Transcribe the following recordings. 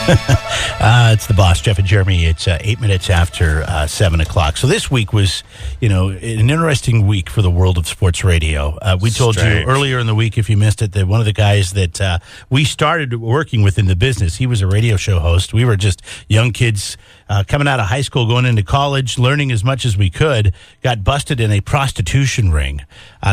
It's the boss, Jeff and Jeremy. It's 8 minutes after 7 o'clock. So this week was, an interesting week for the world of sports radio. We told you earlier in the week, if you missed it, that one of the guys that we started working with in the business, he was a radio show host. We were just young kids coming out of high school, going into college, learning as much as we could, got busted in a prostitution ring.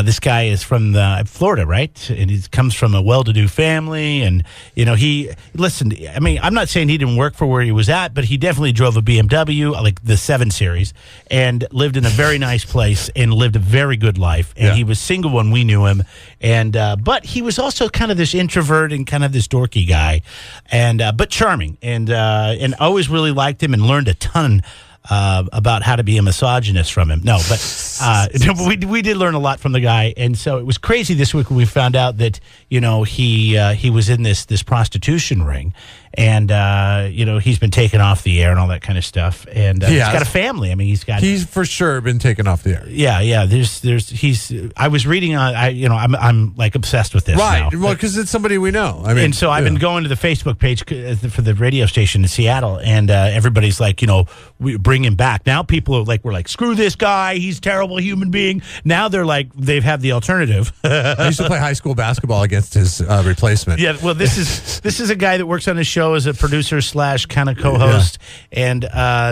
This guy is from Florida, right? And he comes from a well-to-do family. And, I'm not saying he didn't work for where he was at, but he definitely drove a BMW, like the 7 Series, and lived in a very nice place and lived a very good life. And he was single when we knew him. And but he was also kind of this introvert and kind of this dorky guy, and but charming. And always really liked him and learned a ton about how to be a misogynist from him. No, but we did learn a lot from the guy. And so it was crazy this week when we found out that, he was in this prostitution ring. And, he's been taken off the air and all that kind of stuff. And he's got a family. I mean, he's for sure been taken off the air. Yeah. I was reading, I'm like obsessed with this. Right. Now. Well, because it's somebody we know. And so I've been going to the Facebook page for the radio station in Seattle, and everybody's like, we bring him back. Now people are like, we're like, screw this guy. He's a terrible human being. Now they're like, they've had the alternative. I used to play high school basketball against his replacement. Yeah. Well, this is a guy that works on his show as a producer / kind of co-host, and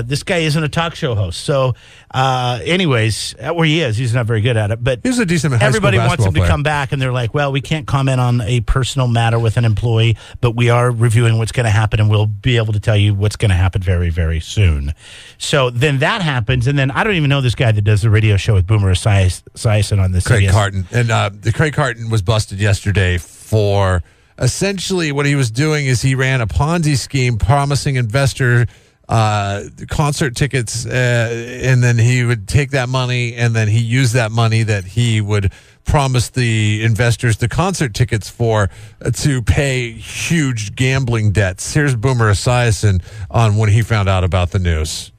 this guy isn't a talk show host. So, anyways, where he is, he's not very good at it. But he's a decent. Everybody wants him player. to come back, and they're like, "Well, we can't comment on a personal matter with an employee, but we are reviewing what's going to happen, and we'll be able to tell you what's going to happen very, very soon." So then that happens, and then I don't even know this guy that does the radio show with Boomer Esiason on this. Craig Carton, and the Craig Carton was busted yesterday for. Essentially, what he was doing is he ran a Ponzi scheme promising investor concert tickets, and then he would take that money, and then he used that money that he would promise the investors the concert tickets for to pay huge gambling debts. Here's Boomer Esiason on when he found out about the news.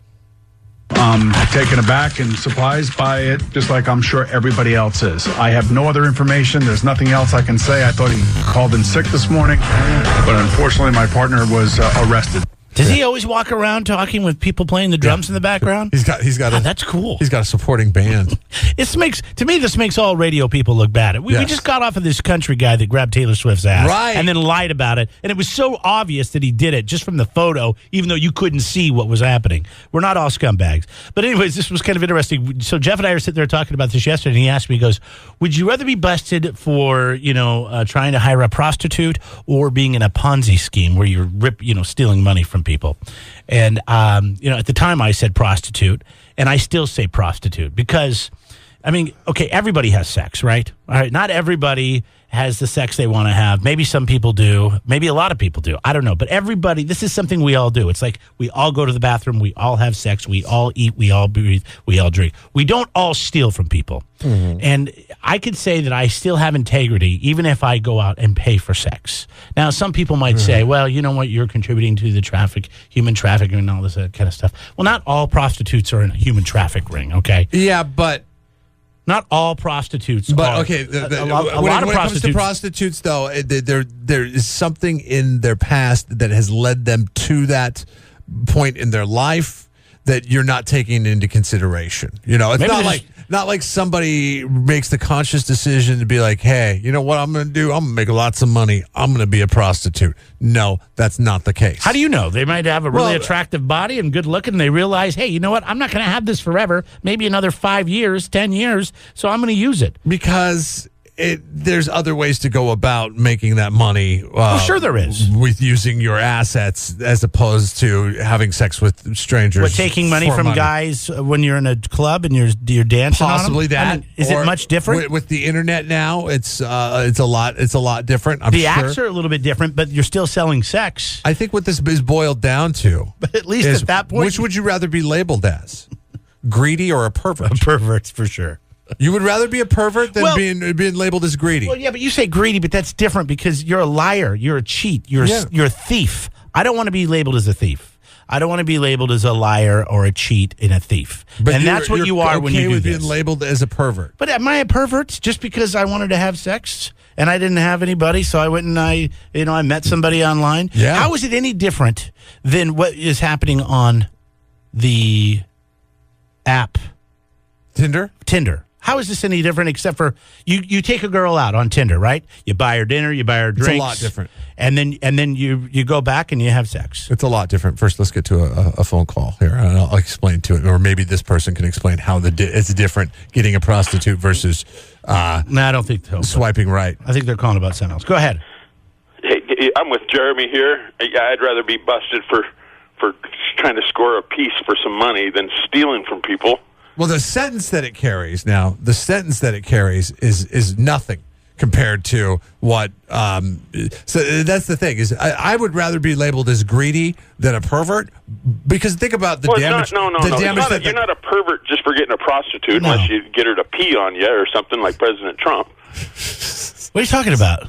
Taken aback and surprised by it, just like I'm sure everybody else is. I have no other information. There's nothing else I can say. I thought he called in sick this morning, but unfortunately my partner was arrested. Does he always walk around talking with people playing the drums in the background? He's got that's cool. He's got a supporting band. This makes all radio people look bad. We just got off of this country guy that grabbed Taylor Swift's ass, and then lied about it, and it was so obvious that he did it just from the photo, even though you couldn't see what was happening. We're not all scumbags, but anyways, this was kind of interesting. So Jeff and I were sitting there talking about this yesterday, and he asked me, he goes, "Would you rather be busted for trying to hire a prostitute or being in a Ponzi scheme where you're stealing money from people?" And, at the time I said prostitute, and I still say prostitute because, everybody has sex, right? All right. Not everybody has the sex they want to have. Maybe some people do. Maybe a lot of people do. I don't know. But everybody, this is something we all do. It's like we all go to the bathroom. We all have sex. We all eat. We all breathe. We all drink. We don't all steal from people. Mm-hmm. And I could say that I still have integrity, even if I go out and pay for sex. Now, some people might say, well, you know what? You're contributing to the human trafficking and all this kind of stuff. Well, not all prostitutes are in a human traffic ring, okay? Yeah, but... Not all prostitutes but, are. Okay, a lot of when prostitutes. It comes to prostitutes, though, there is something in their past that has led them to that point in their life that you're not taking into consideration. It's not like somebody makes the conscious decision to be like, hey, you know what I'm going to do? I'm going to make lots of money. I'm going to be a prostitute. No, that's not the case. How do you know? They might have a really attractive body and good looking, and they realize, hey, you know what? I'm not going to have this forever. Maybe another 5 years, 10 years, so I'm going to use it. Because... there's other ways to go about making that money. Sure there is. With using your assets as opposed to having sex with strangers. But taking money from guys when you're in a club and you're dancing Possibly on them? that. Is it much different? With the internet now, it's a lot different. I'm the sure. acts are a little bit different, but you're still selling sex. I think what this is boiled down to, but at least at that point, which would you rather be labeled as? Greedy or a pervert? A pervert, for sure. You would rather be a pervert than being labeled as greedy. Well, yeah, but you say greedy, but that's different because you're a liar. You're a cheat. You're a thief. I don't want to be labeled as a thief. I don't want to be labeled as a liar or a cheat and a thief. And that's what you are when you do this. Being labeled as a pervert. But am I a pervert just because I wanted to have sex and I didn't have anybody, so I went and I met somebody online? Yeah. How is it any different than what is happening on the app Tinder? How is this any different except for you take a girl out on Tinder, right? You buy her dinner, you buy her drinks. It's a lot different. And then you go back and you have sex. It's a lot different. First, let's get to a phone call here, and I'll explain to it. Or maybe this person can explain how it's different getting a prostitute versus I don't think so. Swiping right. I think they're calling about something else. Go ahead. Hey, I'm with Jeremy here. I'd rather be busted for trying to score a piece for some money than stealing from people. Well, the sentence that it carries is nothing compared to what. So that's the thing is, I would rather be labeled as greedy than a pervert because think about the damage. No. You're not a pervert just for getting a prostitute unless you get her to pee on you or something like President Trump. What are you talking about?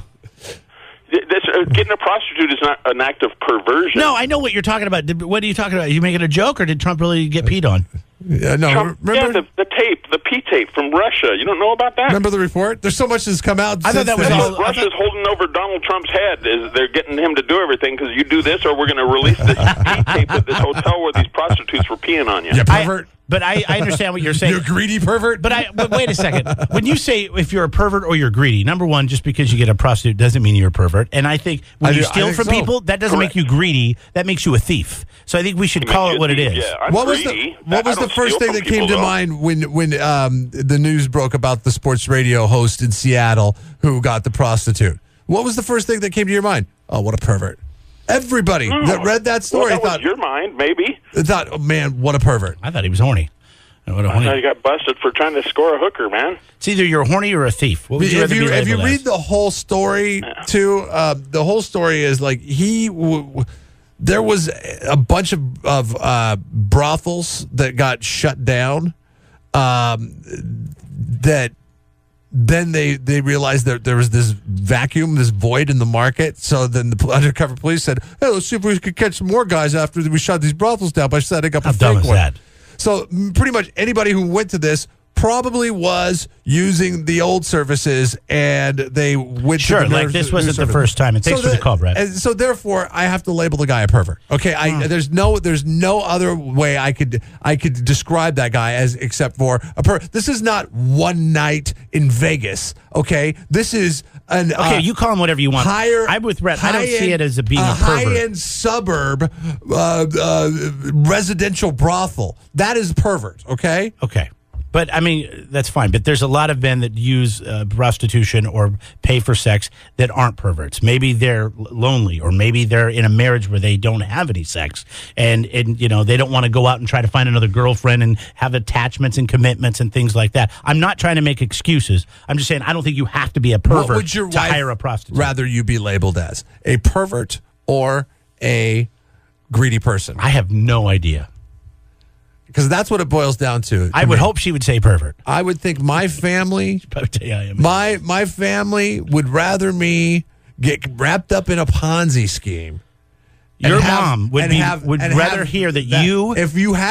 Getting a prostitute is not an act of perversion. No, I know what you're talking about. What are you talking about? Are you making a joke, or did Trump really get peed on? No, Trump, remember the tape, the P tape from Russia. You don't know about that? Remember the report? There's so much that's come out. I thought that was all. Russia's holding over Donald Trump's head. They're getting him to do everything because you do this, or we're going to release this P tape at this hotel where these prostitutes were peeing on you. Yeah, pervert. But I understand what you're saying. You're a greedy pervert? But wait a second. When you say if you're a pervert or you're greedy, number one, just because you get a prostitute doesn't mean you're a pervert. And I think when you steal from people, that doesn't make you greedy. That makes you a thief. So I think we should call it what it is. Yeah, what was the first thing that came to mind when the news broke about the sports radio host in Seattle who got the prostitute? What was the first thing that came to your mind? Oh, what a pervert. Everybody that read that story thought your mind, maybe. Thought, oh, man, what a pervert. I thought he was horny. I thought you got busted for trying to score a hooker, man. It's either you're horny or a thief. What would you rather be labeled if you read the whole story, too, the whole story is like there was a bunch of brothels that got shut down that then they realized that there was this vacuum, this void in the market. So then the undercover police said, hey, let's see if we could catch some more guys after we shut these brothels down by setting up a fake one. How dumb is that? So pretty much anybody who went to this probably was using the old services, and they went to the like this wasn't the first time. And thanks for the call, Brett. And so therefore, I have to label the guy a pervert. Okay, there's no other way I could describe that guy as except for a pervert. This is not one night in Vegas. Okay, this is an you call him whatever you want. I'm with Brett. I don't see it as being a pervert. High-end suburb residential brothel. That is pervert. Okay. Okay. But, I mean, that's fine. But there's a lot of men that use prostitution or pay for sex that aren't perverts. Maybe they're lonely, or maybe they're in a marriage where they don't have any sex. And they don't want to go out and try to find another girlfriend and have attachments and commitments and things like that. I'm not trying to make excuses. I'm just saying I don't think you have to be a pervert what would your to wife hire a prostitute. Rather you be labeled as a pervert or a greedy person? I have no idea. Because that's what it boils down to. I would hope she would say pervert. I would think my family, my family would rather me get wrapped up in a Ponzi scheme. Your mom would rather hear that you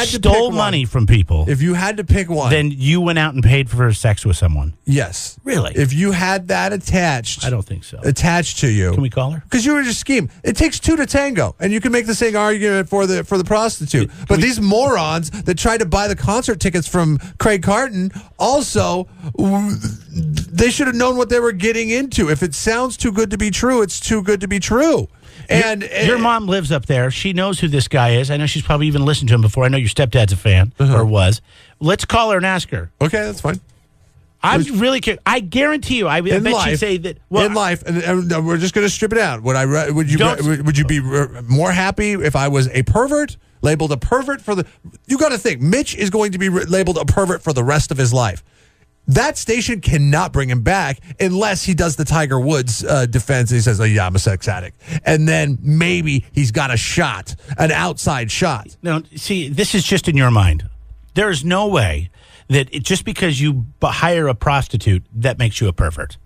stole money from people. If you had to pick one, then you went out and paid for sex with someone. Yes, really. If you had that attached, I don't think so. Attached to you, can we call her? Because you were just scheme. It takes two to tango, and you can make the same argument for the prostitute. But these morons that tried to buy the concert tickets from Craig Carton also, they should have known what they were getting into. If it sounds too good to be true, it's too good to be true. And your mom lives up there. She knows who this guy is. I know she's probably even listened to him before. I know your stepdad's a fan, or was. Let's call her and ask her. Okay, that's fine. I'm really curious. I guarantee you, I bet she'd say that. Well, in life, and we're just going to strip it out. Would you be more happy if I was a pervert, labeled a pervert for the? You got to think, Mitch is going to be labeled a pervert for the rest of his life. That station cannot bring him back unless he does the Tiger Woods defense and he says, oh, yeah, I'm a sex addict. And then maybe he's got a shot, an outside shot. No, see, this is just in your mind. There is no way that just because you hire a prostitute, that makes you a pervert.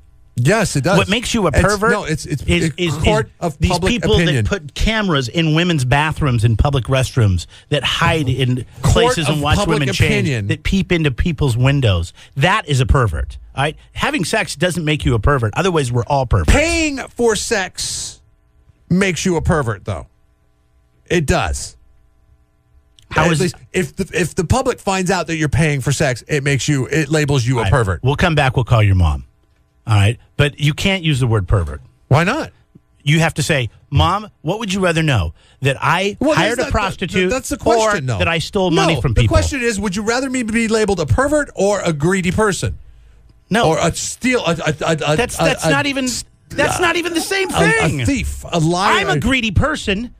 Yes, it does. What makes you a pervert? It's court of these public people opinion. that put cameras in women's bathrooms in public restrooms, that hide in places and watch women change, that peep into people's windows. That is a pervert. All right? Having sex doesn't make you a pervert. Otherwise, we're all perverts. Paying for sex makes you a pervert, though. It does. At least if the public finds out that you're paying for sex, it labels you a pervert. We'll come back. We'll call your mom. All right, but you can't use the word pervert. Why not? You have to say, Mom, what would you rather know? That I hired a prostitute, that's the question, or that I stole money from people? The question is, would you rather me be labeled a pervert or a greedy person? No, or a steal. That's not even the same thing. A thief, a liar. I'm a greedy person.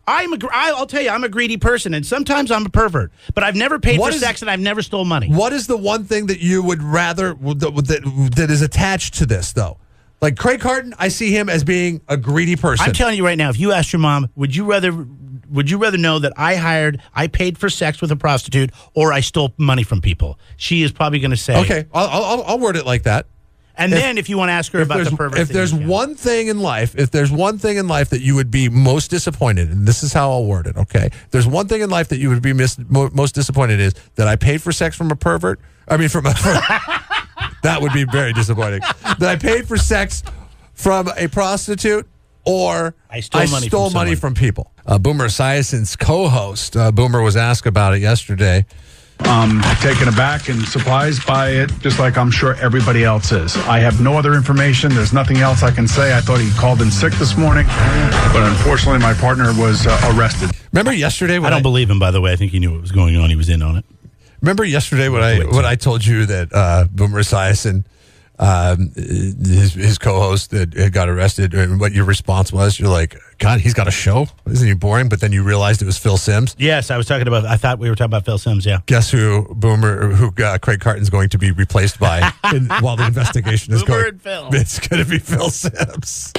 I'll tell you, I'm a greedy person, and sometimes I'm a pervert. But I've never paid for sex, and I've never stole money. What is the one thing that you would rather that is attached to this, though? Like Craig Carton, I see him as being a greedy person. I'm telling you right now, if you asked your mom, would you rather know that I paid for sex with a prostitute, or I stole money from people? She is probably going to say, okay, I'll word it like that. And then if you want to ask her about the pervert, if there's one thing in life that you would be most disappointed in, this is how I'll word it, okay? There's one thing in life that you would be most disappointed is that I paid for sex from a pervert. I mean, that would be very disappointing. That I paid for sex from a prostitute, or I stole money from people. Boomer Esiason's co-host, Boomer, was asked about it yesterday. Taken aback and surprised by it, just like I'm sure everybody else is. I have no other information. There's nothing else I can say. I thought he called in sick this morning, but unfortunately my partner was arrested. Remember yesterday when I don't believe him, by the way. I think he knew what was going on. He was in on it. Remember yesterday when I told you that Boomer Esiason, his co-host that had got arrested, and what your response was? You're like, God, he's got a show? Isn't he boring? But then you realized it was Phil Simms. Yes, I thought we were talking about Phil Simms, yeah. Guess who Craig Carton's going to be replaced by while the investigation is Boomer going? And Phil. It's going to be Phil Simms.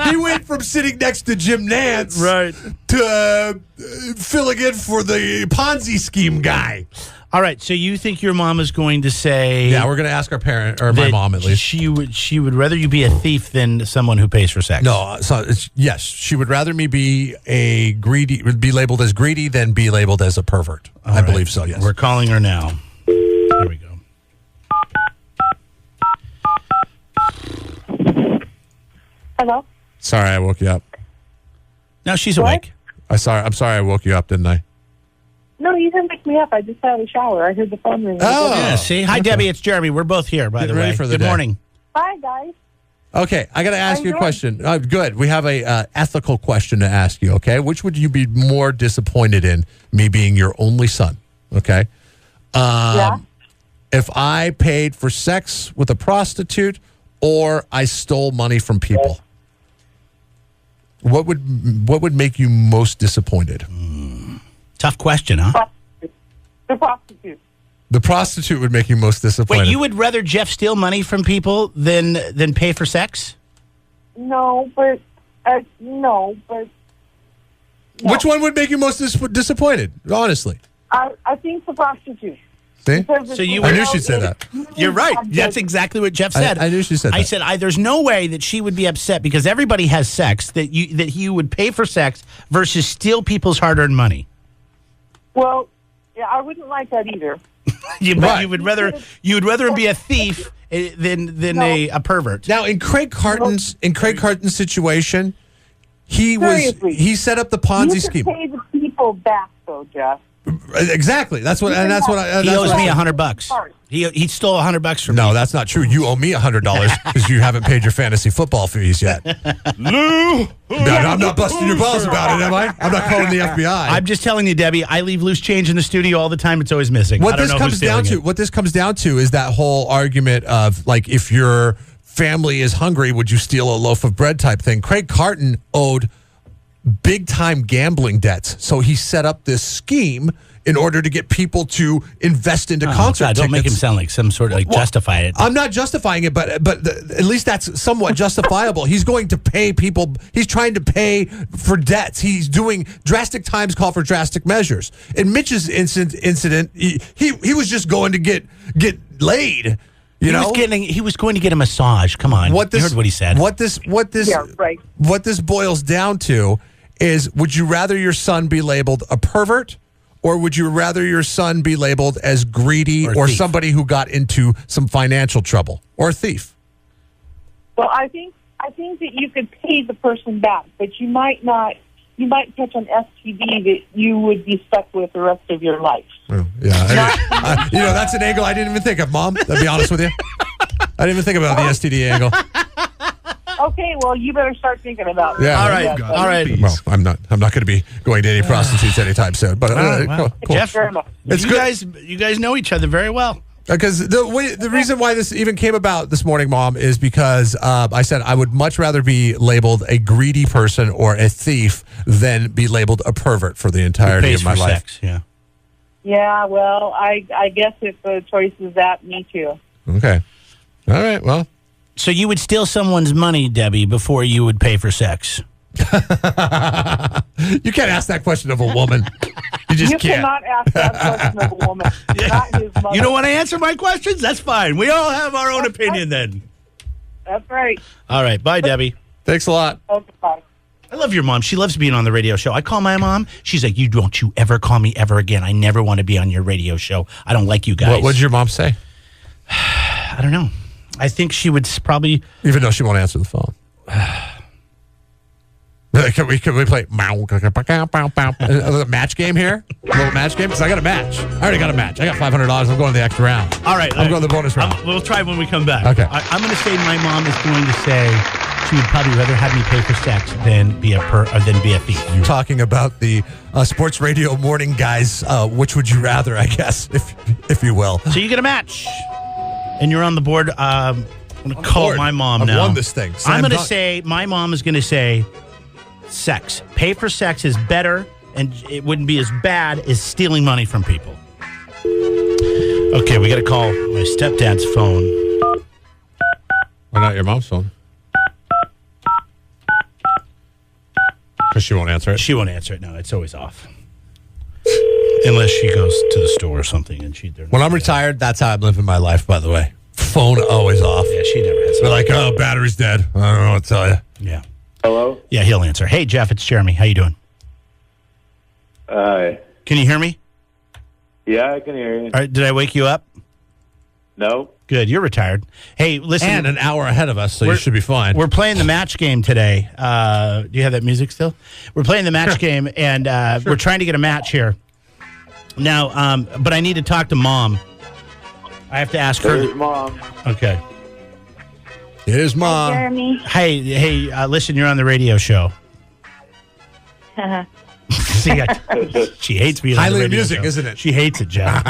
He went from sitting next to Jim Nance to filling in for the Ponzi scheme guy. All right, so you think your mom is going to say... Yeah, we're going to ask our parent, or my mom at least. She would rather you be a thief than someone who pays for sex. No, yes, she would rather me be be labeled as greedy than be labeled as a pervert. I believe so, yes. We're calling her now. Here we go. Hello? Sorry, I woke you up. No, she's awake. I'm sorry I woke you up, didn't I? No, you didn't wake me up. I just had a shower. I heard the phone ring. Oh, yeah, see? Hi, Debbie. It's Jeremy. We're both here, by the way. Good morning. Hi, guys. Okay, I got to ask you a question. Good. We have a ethical question to ask you, okay? Which would you be more disappointed in, me being your only son, okay? Yeah? If I paid for sex with a prostitute or I stole money from people, what would make you most disappointed? Tough question, huh? The prostitute. The prostitute would make you most disappointed. Wait, you would rather Jeff steal money from people than pay for sex? No, but... No. Which one would make you most disappointed, honestly? I think the prostitute. See? So I knew she'd say that. You're right. That's exactly what Jeff said. I knew she said that. I said, there's no way that she would be upset because everybody has sex, that you would pay for sex versus steal people's hard-earned money. Well, yeah, I wouldn't like that either. You would rather be a thief than a pervert. Now, in Craig Carton's situation, he set up the Ponzi scheme. You can pay the people back, though, Jeff. Exactly. He owes me $100. He stole $100 from me. No, that's not true. You owe me $100 because you haven't paid your fantasy football fees yet. Lou, I'm not busting your balls about it, am I? I'm not calling the FBI. I'm just telling you, Debbie. I leave loose change in the studio all the time. It's always missing. What this comes down to is that whole argument of like, if your family is hungry, would you steal a loaf of bread type thing? Craig Carton owed big-time gambling debts. So he set up this scheme in order to get people to invest into concert tickets. Don't make him sound like some sort of justify it. I'm not justifying it, but at least that's somewhat justifiable. He's going to pay people. He's trying to pay for debts. He's doing drastic times call for drastic measures. In Mitch's incident, he was just going to get laid. You know, he was going to get a massage. Come on, you heard what he said. What this boils down to is: would you rather your son be labeled a pervert, or would you rather your son be labeled as greedy or somebody who got into some financial trouble, or a thief? Well, I think that you could pay the person back, but you might not. You might catch an STD that you would be stuck with the rest of your life. Oh, yeah, that's an angle I didn't even think of, Mom. I'll be honest with you. I didn't even think about the STD angle. Okay, well, you better start thinking about it. Yeah, all right. Well, I'm not going to be going to any prostitutes anytime soon. But cool. Jeff, you guys know each other very well. Because the reason why this even came about this morning, Mom, is because I said I would much rather be labeled a greedy person or a thief than be labeled a pervert for the entirety of my life. Sex, yeah. Yeah, well, I guess if the choice is that, me too. Okay. All right, well. So you would steal someone's money, Debbie, before you would pay for sex? You can't ask that question of a woman. You cannot ask that question of a woman. Not his mother. You don't want to answer my questions? That's fine. We all have our own opinion then. That's right. All right. Bye, Debbie. Thanks a lot. Okay, bye. I love your mom. She loves being on the radio show. I call my mom. She's like, don't you ever call me ever again. I never want to be on your radio show. I don't like you guys. What did your mom say? I don't know. I think she would probably... Even though she won't answer the phone. Can we play a match game here? A little match game? Because I got a match. I already got a match. I got $500. I'm going to the extra round. All right. I'm going to the bonus round. We'll try when we come back. Okay. I'm going to say my mom is going to say she would probably rather have me pay for sex than be a thief. You're talking about the sports radio morning guys. Which would you rather, I guess, if you will. So you get a match, and you're on the board. I'm going to call my mom now. I've won this thing. I'm going to say, my mom is going to say, sex. Pay for sex is better, and it wouldn't be as bad as stealing money from people. Okay, we got to call my stepdad's phone. Why not your mom's phone? Because she won't answer it. She won't answer it. No, it's always off. Unless she goes to the store or something. When I'm retired, that's how I'm living my life, by the way. Phone always off. Yeah, she never has. They're like, oh, battery's dead. I don't know what to tell you. Yeah. Hello? Yeah, he'll answer. Hey, Jeff, it's Jeremy. How you doing? Hi. Can you hear me? Yeah, I can hear you. All right, did I wake you up? No. Good. You're retired. Hey, listen. And an hour ahead of us, so you should be fine. We're playing the match game today. Do you have that music still? We're playing the match game, and we're trying to get a match here. Now, but I need to talk to Mom. I have to ask her. There's Mom. Okay. Here's Mom. Hi, Jeremy. Hey, listen, you're on the radio show. See, she hates me on Highly the radio amusing, show. isn't it? She hates it, Jeff.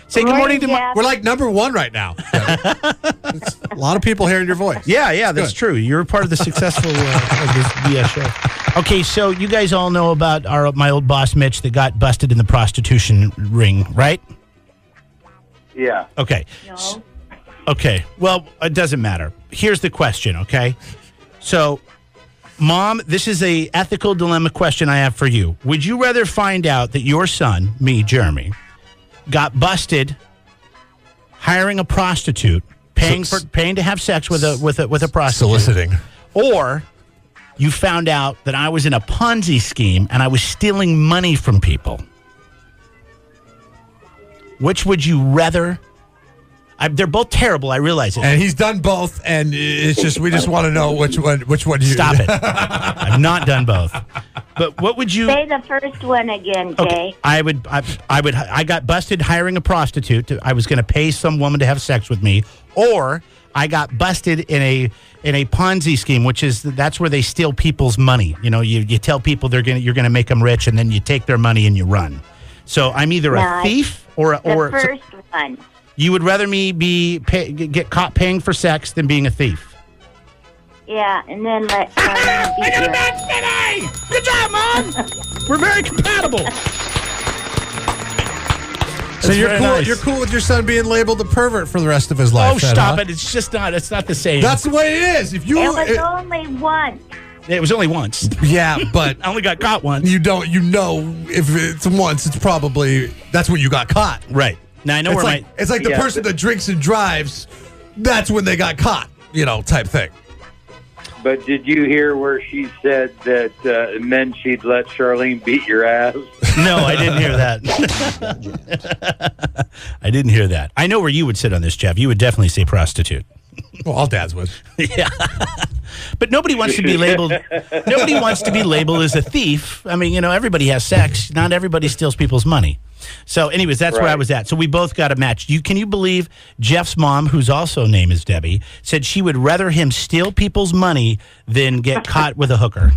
Say good morning to Mom. We're like number one right now. It's a lot of people hearing your voice. Yeah, that's true. You're part of the successful of this BS show. Okay, so you guys all know about my old boss, Mitch, that got busted in the prostitution ring, right? Yeah. Okay. No. Okay, well, it doesn't matter. Here's the question, okay? So, Mom, this is a ethical dilemma question I have for you. Would you rather find out that your son, me, Jeremy, got busted hiring a prostitute, paying to have sex with a prostitute, soliciting, or you found out that I was in a Ponzi scheme and I was stealing money from people? Which would you rather? They're both terrible. I realize it. And he's done both, and it's just we just want to know which one you. Stop it! I've not done both. But what would you say the first one again, Jay? Okay, I got busted hiring a prostitute. I was going to pay some woman to have sex with me, or I got busted in a Ponzi scheme, that's where they steal people's money. You know, you tell people you're going to make them rich, and then you take their money and you run. So I'm either a thief or the first one. You would rather me get caught paying for sex than being a thief? Yeah, and then let I got a match today! Good job, Mom! We're very compatible. So you're cool. Nice. You're cool with your son being labeled a pervert for the rest of his life. Oh, stop it! It's just not. It's not the same. That's the way it is. If you, it was only once. It was only once. Yeah, but I only got caught once. You know, if it's once, it's probably that's when you got caught. Right. Now I know it's like the person that drinks and drives. That's when they got caught, type thing. But did you hear where she said that and then she'd let Charlene beat your ass? No, I didn't hear that. I didn't hear that. I know where you would sit on this, Jeff. You would definitely say prostitute. Well, all dads would. Yeah. But nobody wants to be labeled. Nobody wants to be labeled as a thief. I mean, everybody has sex. Not everybody steals people's money. So, anyways, that's where I was at. So we both got a match. Can you believe Jeff's mom, whose also name is Debbie, said she would rather him steal people's money than get caught with a hooker?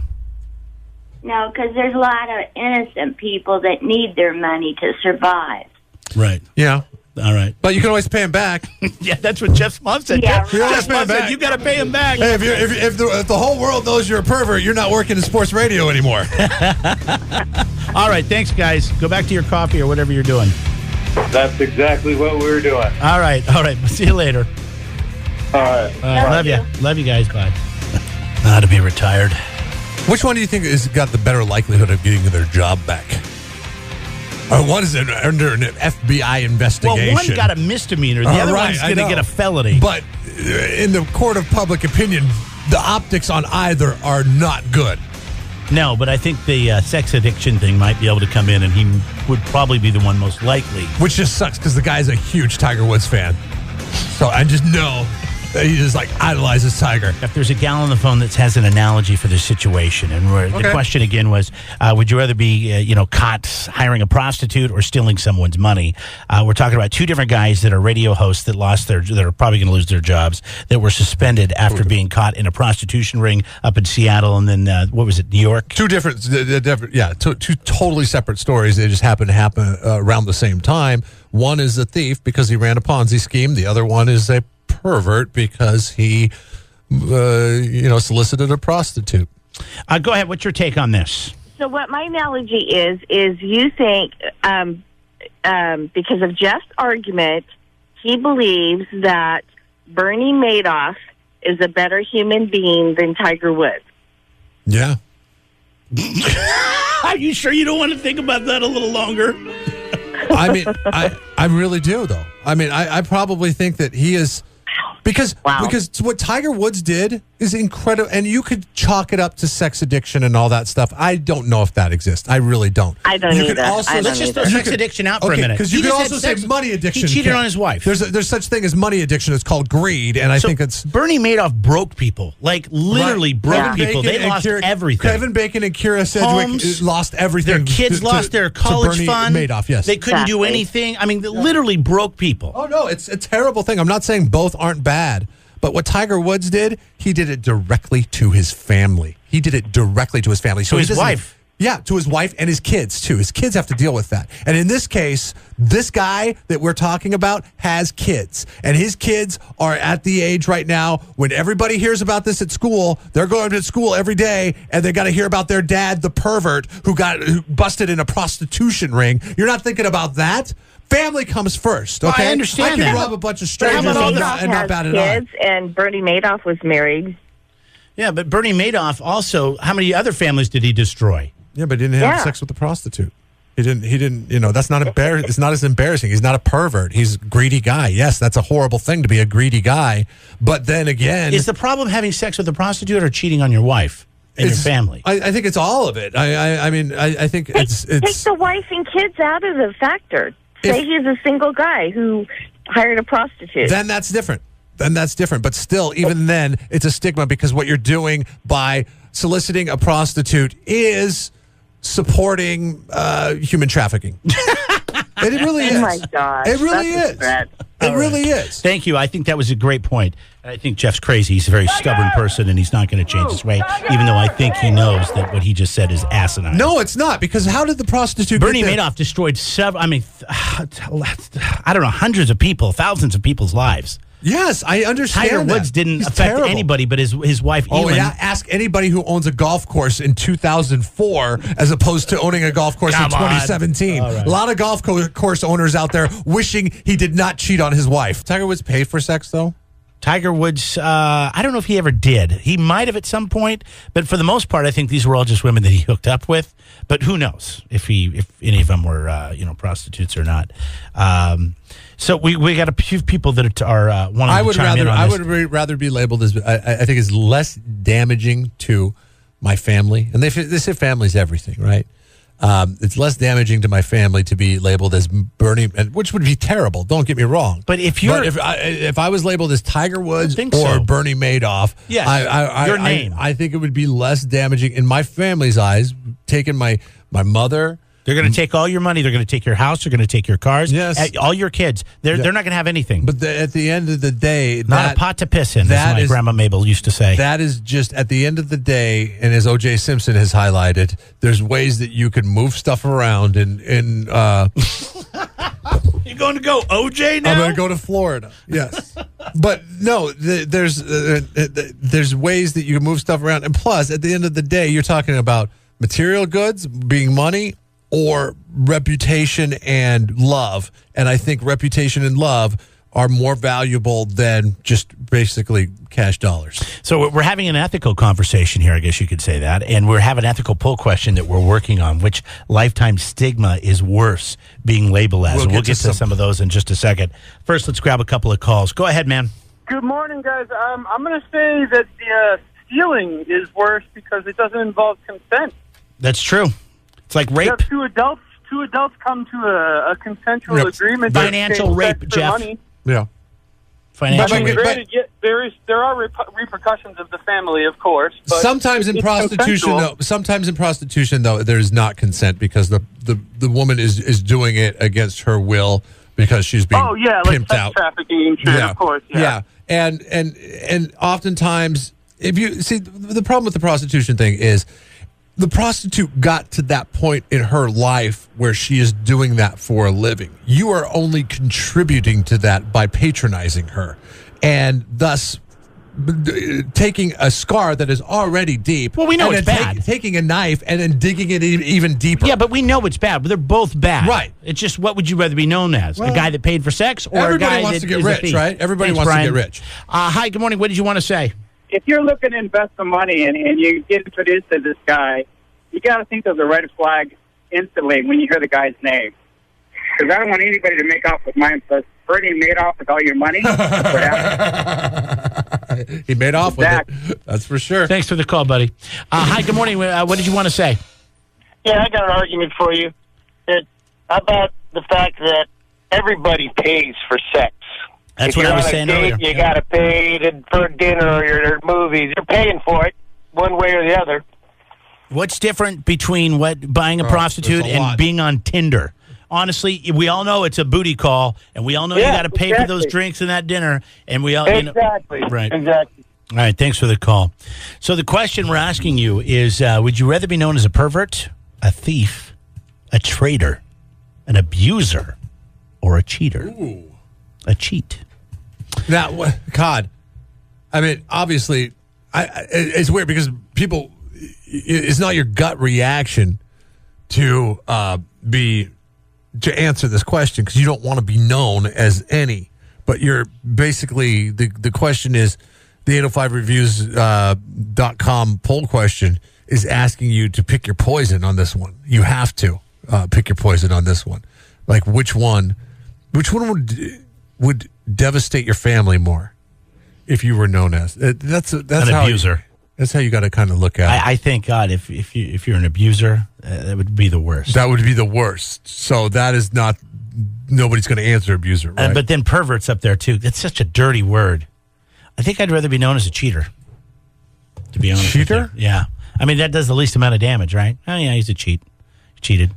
No, because there's a lot of innocent people that need their money to survive. Right. Yeah. All right. But you can always pay him back. Yeah, that's what Jeff's mom said. Yeah, Jeff's mom said, you got to pay him back. Hey, if the whole world knows you're a pervert, you're not working in sports radio anymore. All right. Thanks, guys. Go back to your coffee or whatever you're doing. That's exactly what we were doing. All right. See you later. All right. Love you. Love you guys. Bye. To be retired. Which one do you think has got the better likelihood of getting their job back? One is under an FBI investigation. Well, one got a misdemeanor. The other one's going to get a felony. But in the court of public opinion, the optics on either are not good. No, but I think the sex addiction thing might be able to come in, and he would probably be the one most likely. Which just sucks because the guy's a huge Tiger Woods fan. So I just know that he just idolizes Tiger. If there's a gal on the phone that has an analogy for this situation, and the question again was, would you rather be, caught hiring a prostitute or stealing someone's money? We're talking about two different guys that are radio hosts that are probably going to lose their jobs, that were suspended after being caught in a prostitution ring up in Seattle, and then New York? Two totally separate stories. They just happen to happen around the same time. One is a thief because he ran a Ponzi scheme. The other one is a pervert because he, solicited a prostitute. Go ahead. What's your take on this? So what my analogy is you think because of Jeff's argument, he believes that Bernie Madoff is a better human being than Tiger Woods. Yeah. Are you sure you don't want to think about that a little longer? I mean, I really do, though. I mean, I probably think that he is... Because what Tiger Woods did is incredible, and you could chalk it up to sex addiction and all that stuff. I don't know if that exists. I really don't. I don't either. Let's just throw sex addiction out for a minute. Because you could also say money addiction. He cheated on his wife. There's such thing as money addiction. It's called greed, and I think it's... Bernie Madoff broke people. Literally broke people. They lost everything. Kevin Bacon and Kira Sedgwick lost everything. Their kids lost their college fund. Madoff, yes. They couldn't do anything. I mean, literally broke people. Oh, no, it's a terrible thing. I'm not saying both aren't bad. But what Tiger Woods did, he did it directly to his family. So to his wife. Yeah, to his wife and his kids, too. His kids have to deal with that. And in this case, this guy that we're talking about has kids. And his kids are at the age right now when everybody hears about this at school, they're going to school every day, and they got to hear about their dad, the pervert, who busted in a prostitution ring. You're not thinking about that? Family comes first, okay? I understand I can rob a bunch of strangers Bernie and Madoff not bat an eye. has kids, and Bernie Madoff was married. Yeah, but Bernie Madoff also, how many other families did he destroy? Yeah, but he didn't have sex with the prostitute. He didn't, that's not embarrassing. It's not as embarrassing. He's not a pervert. He's a greedy guy. Yes, that's a horrible thing to be a greedy guy. But then again... Is the problem having sex with a prostitute or cheating on your wife and your family? I think it's all of it. I mean, I think it's... Take the wife and kids out of the factor. Say he's a single guy who hired a prostitute. Then that's different. But still, even then, it's a stigma because what you're doing by soliciting a prostitute is supporting human trafficking. It really is. Oh, my gosh. It really is. It really is. Thank you. I think that was a great point. I think Jeff's crazy. He's a very stubborn person, and he's not going to change his way, even though I think he knows that what he just said is asinine. No, it's not, because how did the prostitute Bernie Madoff destroyed several, I don't know, hundreds of people, thousands of people's lives. Yes, I understand. Tiger Woods didn't affect anybody but his wife, Elin. Oh, yeah. Ask anybody who owns a golf course in 2004 as opposed to owning a golf course in 2017. Right. A lot of golf course owners out there wishing he did not cheat on his wife. Tiger Woods paid for sex, though? Tiger Woods, I don't know if he ever did. He might have at some point, but for the most part, I think these were all just women that he hooked up with. But who knows if any of them were, prostitutes or not. So we got a few people that are wanting to chime in on this. I would rather be labeled as, I think it's less damaging to my family. And they say family's everything, right? It's less damaging to my family to be labeled as Bernie, which would be terrible. Don't get me wrong. But if I was labeled as Tiger Woods or Bernie Madoff, yes, your name, I think it would be less damaging in my family's eyes. Taking my mother. They're going to take all your money. They're going to take your house. They're going to take your cars. Yes. All your kids. They're not going to have anything. But at the end of the day, not a pot to piss in, as my grandma Mabel used to say. That is just at the end of the day, and as O.J. Simpson has highlighted, there's ways that you can move stuff around. And you're going to go O.J. now? I'm going to go to Florida. Yes, but no, there's ways that you can move stuff around. And plus, at the end of the day, you're talking about material goods being money, or reputation and love. And I think reputation and love are more valuable than just basically cash dollars. So we're having an ethical conversation here, I guess you could say that. And we're having an ethical poll question that we're working on, which lifetime stigma is worse being labeled as. We'll get to some of those in just a second. First, let's grab a couple of calls. Go ahead, man. Good morning, guys. I'm going to say that the stealing is worse because it doesn't involve consent. That's true. It's like rape. You have two adults come to a consensual agreement. Financial rape, Jeff. Money. Yeah. Financial rape. There are repercussions of the family, of course. But sometimes in prostitution, though, there's not consent because the woman is doing it against her will because she's being pimped out. Trafficking, of course. Yeah. And oftentimes, if you see the problem with the prostitution thing is, the prostitute got to that point in her life where she is doing that for a living. You are only contributing to that by patronizing her, and thus taking a scar that is already deep. Well, we know it's bad. Taking a knife and then digging it even deeper. Yeah, but we know it's bad. They're both bad. Right. It's just, what would you rather be known as? A guy that paid for sex, or a guy wants that to get is rich, a thief? right? Everybody Thanks, wants Brian. to get rich. Hi, good morning. What did you want to say? If you're looking to invest some money and you get introduced to this guy, you got to think of the red flag instantly when you hear the guy's name. Because I don't want anybody to make off with mine. But Bernie made off with all your money. He made off with it. That's for sure. Thanks for the call, buddy. Hi, good morning. What did you want to say? Yeah, I got an argument for you. About the fact that everybody pays for sex. That's what I was saying earlier. You got to pay for dinner or your movies. You're paying for it one way or the other. What's different between buying a prostitute and being on Tinder? Honestly, we all know it's a booty call, and we all know you got to pay for those drinks and that dinner, and we all exactly right. Exactly. All right, thanks for the call. So the question we're asking you is: would you rather be known as a pervert, a thief, a traitor, an abuser, or a cheater? Ooh. A cheat. Now, God, I mean, obviously, it's weird because people. It's not your gut reaction to answer this question because you don't want to be known as any. But you're basically the question is the 805reviews.com poll question is asking you to pick your poison on this one. You have to pick your poison on this one. Like which one would devastate your family more if you were known as that's an abuser. That's how you got to kind of look at it. I think, God, if you're an abuser, that would be the worst. That would be the worst. So that is not, nobody's going to answer abuser, right? But then pervert's up there, too. That's such a dirty word. I think I'd rather be known as a cheater, to be honest. Cheater? Yeah. I mean, that does the least amount of damage, right? Oh, yeah, he's a cheat. He cheated.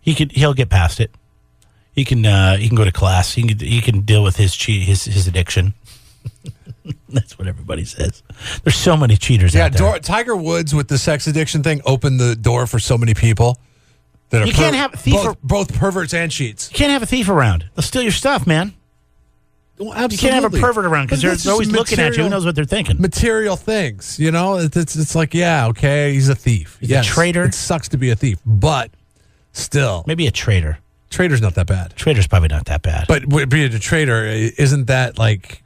He'll get past it. He can go to class. He can deal with his addiction. That's what everybody says. There's so many cheaters out there. Tiger Woods with the sex addiction thing opened the door for so many people that you can't have a thief both perverts and cheats. You can't have a thief around. They'll steal your stuff, man. Well, absolutely. You can't have a pervert around because they're always looking at you. Who knows what they're thinking? Material things, you know. It's like, yeah, okay, he's a thief. He's a traitor. It sucks to be a thief, but still, maybe a traitor. Traitor's not that bad. Traitor's probably not that bad. But being a traitor, isn't that like?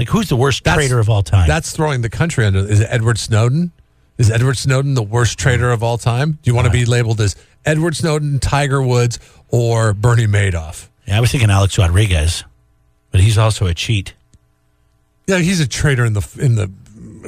Like, who's the worst traitor of all time? That's throwing the country under. Is it Edward Snowden? Is Edward Snowden the worst traitor of all time? Do you want to be labeled as Edward Snowden, Tiger Woods, or Bernie Madoff? Yeah, I was thinking Alex Rodriguez, but he's also a cheat. Yeah, he's a traitor in the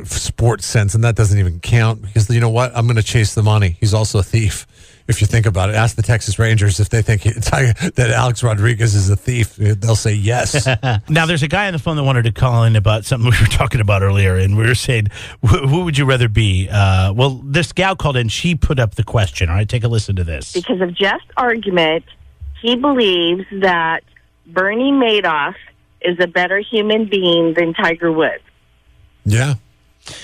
sports sense, and that doesn't even count because you know what? I'm going to chase the money. He's also a thief. If you think about it, ask the Texas Rangers if they think that Alex Rodriguez is a thief. They'll say yes. Now, there's a guy on the phone that wanted to call in about something we were talking about earlier, and we were saying, who would you rather be? Well, this gal called in. She put up the question. All right, take a listen to this. Because of Jeff's argument, he believes that Bernie Madoff is a better human being than Tiger Woods. Yeah.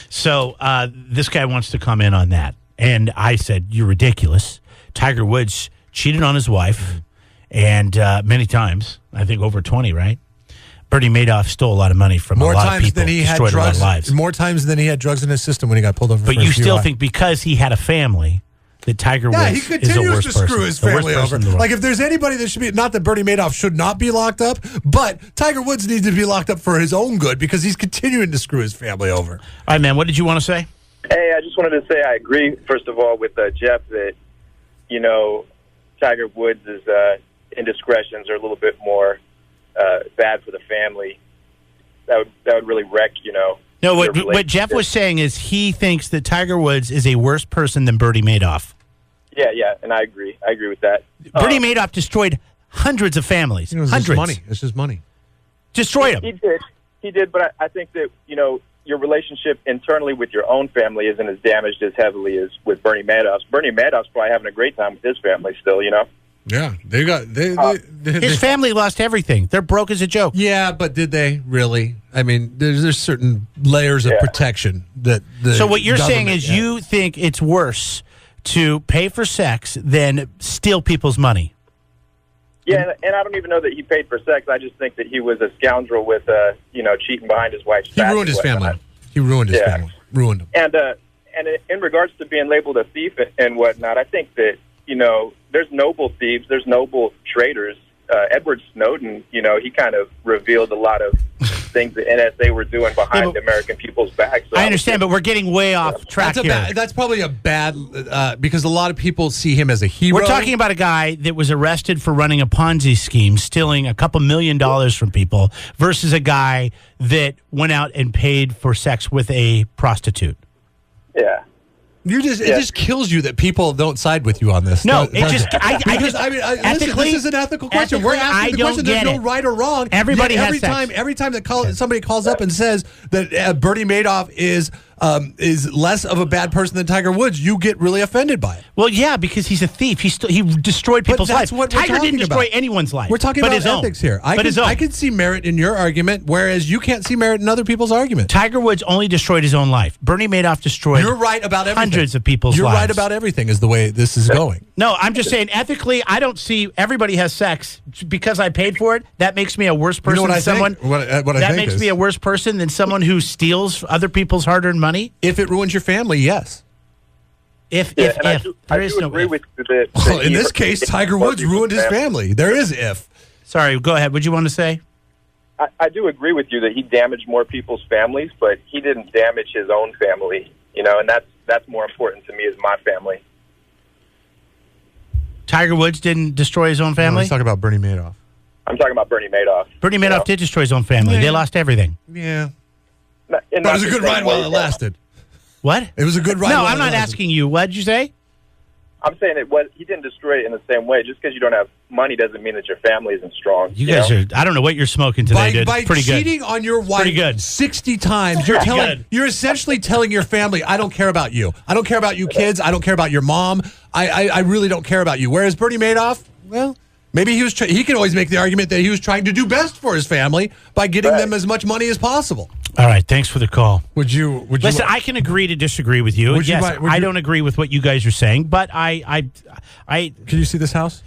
So this guy wants to comment on that. And I said, you're ridiculous. Tiger Woods cheated on his wife, and many times, I think over 20, right? Bernie Madoff stole a lot of money from a lot of people. Destroyed a lot of lives. More times than he had drugs in his system when he got pulled over. But you still think because he had a family that Tiger Woods he continues to screw his family over. Like, if there's anybody that should be, not that Bernie Madoff should not be locked up, but Tiger Woods needs to be locked up for his own good because he's continuing to screw his family over. All right, man, what did you want to say? Hey, I just wanted to say I agree, first of all, with Jeff that, you know, Tiger Woods' indiscretions are a little bit more bad for the family. That would really wreck, you know. No, what Jeff was saying is he thinks that Tiger Woods is a worse person than Bernie Madoff. Yeah, and I agree. I agree with that. Bernie Madoff destroyed hundreds of families. Hundreds. It's just money. Destroyed them. He did, but I think that, you know, your relationship internally with your own family isn't as damaged as heavily as with Bernie Madoff's. Bernie Madoff's probably having a great time with his family still, you know? Yeah, his family lost everything. They're broke as a joke. Yeah, but did they really? I mean, there's certain layers of protection that. So what you're saying is you think it's worse to pay for sex than steal people's money. Yeah, and I don't even know that he paid for sex. I just think that he was a scoundrel with, cheating behind his wife's back. He ruined his family. He ruined his family. Ruined him. And in regards to being labeled a thief and whatnot, I think that, you know, there's noble thieves, there's noble traitors. Edward Snowden, you know, he kind of revealed a lot of things the NSA were doing behind the American people's backs. So I understand, but we're getting way off track here. That's probably a bad, because a lot of people see him as a hero. We're talking about a guy that was arrested for running a Ponzi scheme, stealing a couple $1 million from people, versus a guy that went out and paid for sex with a prostitute. Yeah. It just kills you that people don't side with you on this. No, listen, this is an ethical question. We're asking the question. There's no right or wrong. Everybody has every sex. Every time that somebody calls up and says that Bernie Madoff is less of a bad person than Tiger Woods, you get really offended by it. Well, yeah, because he's a thief. He destroyed people's lives. Tiger didn't destroy anyone's life. We're talking about ethics here. I can see merit in your argument, whereas you can't see merit in other people's argument. Tiger Woods only destroyed his own life. Bernie Madoff destroyed. You're right about everything. Hundreds of people's lives. You're right about everything. Is the way this is going. No, I'm just saying ethically, I don't see everybody has sex because I paid for it. That makes me a worse person than someone. That makes me a worse person than someone who steals other people's hard-earned money. If it ruins your family, yes. If I do agree with you that. Well, in this case, Tiger Woods ruined his family. There is if. Sorry, go ahead. What'd you want to say? I do agree with you that he damaged more people's families, but he didn't damage his own family. You know, and that's more important to me as my family. Tiger Woods didn't destroy his own family? No, let's talk about Bernie Madoff. I'm talking about Bernie Madoff. Bernie Madoff did destroy his own family. Yeah. They lost everything. Yeah. It was a good ride while it lasted. What? It was a good ride. No, I'm not asking you. What'd you say? I'm saying he didn't destroy it in the same way. Just because you don't have money doesn't mean that your family isn't strong. You guys are. I don't know what you're smoking today, dude. By pretty cheating good. on your wife 60 times, you're essentially telling your family, I don't care about you. I don't care about you kids. I don't care about your mom. I really don't care about you. Whereas Bernie Madoff, well, maybe he can always make the argument that he was trying to do best for his family by getting them as much money as possible. All right, thanks for the call. Would you listen? I can agree to disagree with you. Yes, I don't agree with what you guys are saying, but I. Can you see this house?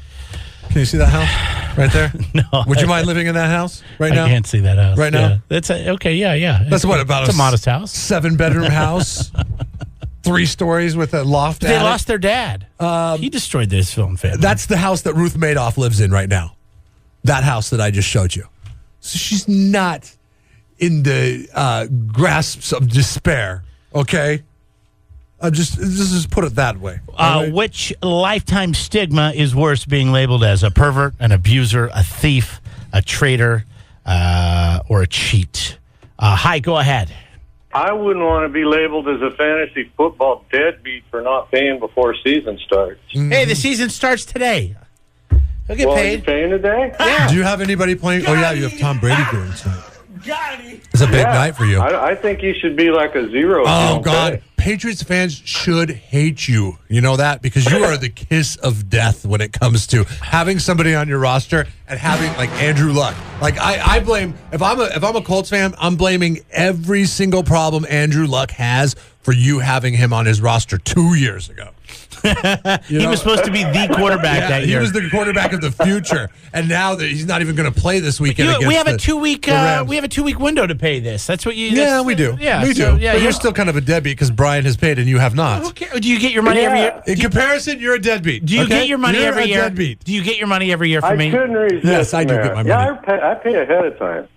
Can you see that house right there? No. Would you mind living in that house right now? I can't see that house right now. Yeah. That's okay. Yeah. That's about a modest house, 7-bedroom house, 3 stories with a loft. They lost their dad. He destroyed this film family. That's the house that Ruth Madoff lives in right now. That house that I just showed you. So she's not. in the grasps of despair. Okay, just put it that way. Right? Which lifetime stigma is worse, being labeled as a pervert, an abuser, a thief, a traitor, or a cheat? Hi, go ahead. I wouldn't want to be labeled as a fantasy football deadbeat for not paying before season starts. Hey, the season starts today. He'll get paid. You paying today? Yeah. Do you have anybody playing? Oh, yeah, you have Tom Brady going tonight. It's a big night for you. I think you should be like a zero. Oh, God. Patriots fans should hate you. You know that? Because you are the kiss of death when it comes to having somebody on your roster and having, like, Andrew Luck. Like, I blame, if I'm a Colts fan, I'm blaming every single problem Andrew Luck has for you having him on his roster 2 years ago. He was supposed to be the quarterback that year. He was the quarterback of the future, and now that he's not even going to play this weekend. We have a 2 week. We have a 2 week window to pay this. That's what you. Yeah, we do. Yeah, we do. Yeah, but you're still kind of a deadbeat because Brian has paid and you have not. Okay. Do you get your money every year? In comparison, you're a deadbeat. Do you get your money every year? Deadbeat. Do you get your money every year from me? I couldn't resist. Yes, I do get my money. Yeah, I pay ahead of time.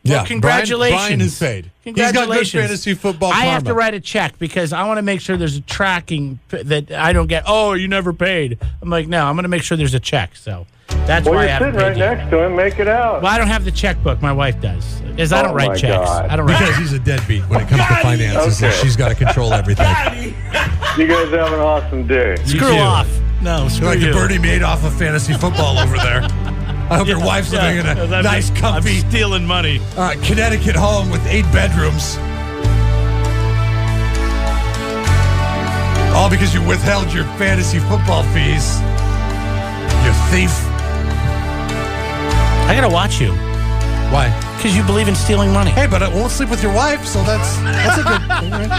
Yeah, well, congratulations. Brian is paid. Congratulations. He's got good fantasy football I karma. have to write a check because I want to make sure there's a tracking that I don't get, oh, you never paid. I'm like, no, I'm going to make sure there's a check. So that's why I haven't paid. Well, you're sitting right next to him. Make it out. Well, I don't have the checkbook. My wife does. Because I don't write checks. God. I don't write because he's a deadbeat when it comes to finances. Okay. And she's got to control everything. You guys have an awesome day. Screw off. No, screw you're like you. the Bernie Madoff of fantasy football over there. I hope your wife's living in a nice, comfy, I'm stealing money. Connecticut home with 8 bedrooms. All because you withheld your fantasy football fees. You thief. I gotta watch you. Why? Because you believe in stealing money. Hey, but I won't sleep with your wife, so that's a good thing, right?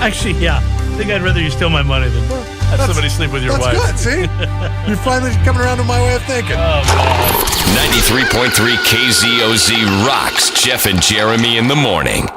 Actually, yeah. I think I'd rather you steal my money than have somebody sleep with your wife. That's good, see? You're finally coming around to my way of thinking. Oh, God. 93.3 KZOZ rocks Jeff and Jeremy in the morning.